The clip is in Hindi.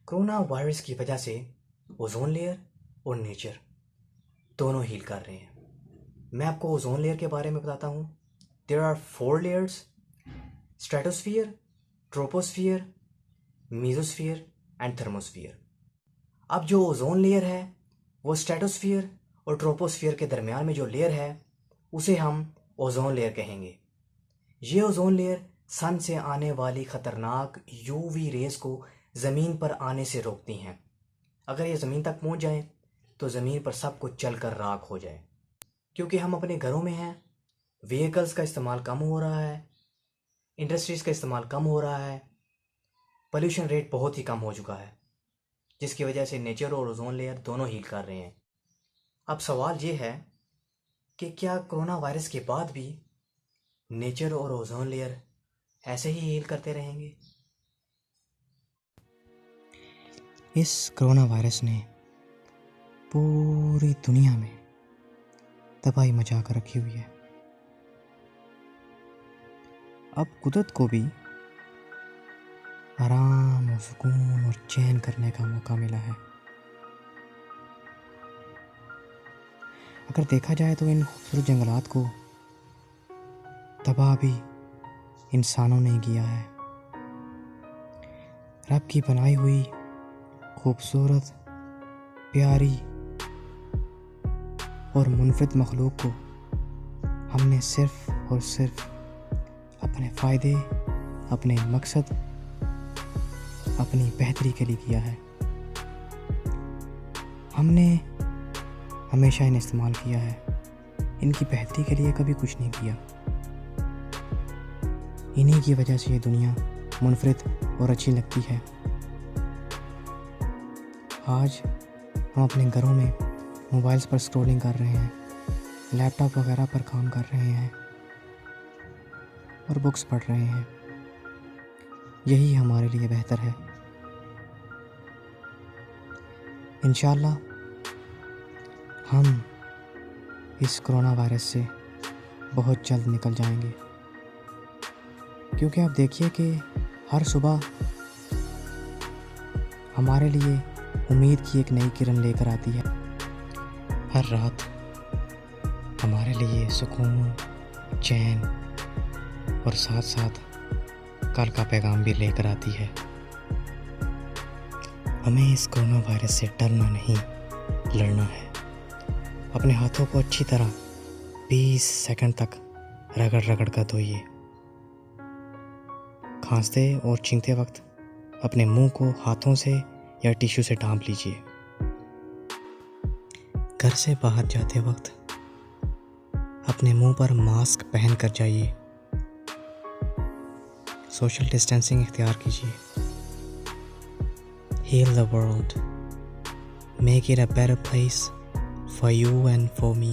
कोरोना वायरस की वजह से ओजोन लेयर और नेचर दोनों हील कर रहे हैं। मैं आपको ओजोन लेयर के बारे में बताता हूँ। There are 4 layers: stratosphere, troposphere, mesosphere and thermosphere. अब जो ओजोन लेयर है वो स्ट्रेटोस्फियर और ट्रोपोस्फियर के दरमियान में जो लेयर है उसे हम ओजोन लेयर कहेंगे। ये ओजोन लेयर सन से आने वाली ख़तरनाक यूवी रेस को ज़मीन पर आने से रोकती हैं। अगर ये ज़मीन तक पहुंच जाए तो ज़मीन पर सब कुछ जलकर राख हो जाए। क्योंकि हम अपने घरों में हैं, व्हीकल्स का इस्तेमाल कम हो रहा है, इंडस्ट्रीज़ का इस्तेमाल कम हो रहा है, पोल्यूशन रेट बहुत ही कम हो चुका है, जिसकी वजह से नेचर और ओजोन लेयर दोनों हील कर रहे हैं। अब सवाल ये है कि क्या कोरोना वायरस के बाद भी नेचर और ओजोन लेयर ऐसे ही हील करते रहेंगे? इस कोरोना वायरस ने पूरी दुनिया में तबाही मचा कर रखी हुई है। अब कुदरत को भी आराम और सुकून और चैन करने का मौका मिला है। अगर देखा जाए तो इन खूबसूरत जंगलात को तबाह भी इंसानों ने किया है। रब की बनाई हुई खूबसूरत, प्यारी और मुनफरिद मखलूक को हमने सिर्फ और सिर्फ अपने फ़ायदे, अपने मकसद, अपनी बेहतरी के लिए किया है। हमने हमेशा इन्हें इस्तेमाल किया है, इनकी बेहतरी के लिए कभी कुछ नहीं किया। इन्हीं की वजह से ये दुनिया मुनफरिद और अच्छी लगती है। आज हम अपने घरों में मोबाइल्स पर स्क्रॉलिंग कर रहे हैं, लैपटॉप वगैरह पर काम कर रहे हैं और बुक्स पढ़ रहे हैं। यही हमारे लिए बेहतर है। इंशाल्लाह हम इस कोरोना वायरस से बहुत जल्द निकल जाएंगे। क्योंकि आप देखिए कि हर सुबह हमारे लिए उम्मीद की एक नई किरण लेकर आती है। हर रात हमारे लिए सुकून, चैन और साथ साथ कल का पैगाम भी लेकर आती है। हमें इस कोरोना वायरस से डरना नहीं, लड़ना है। अपने हाथों को अच्छी तरह 20 सेकंड तक रगड़ रगड़ कर धोइए। खांसते और छींकते वक्त अपने मुंह को हाथों से या टिश्यू से ढांप लीजिए। घर से बाहर जाते वक्त अपने मुंह पर मास्क पहन कर जाइए। सोशल डिस्टेंसिंग इख्तियार कीजिए। Heal the world. Make it a better place for you and for me.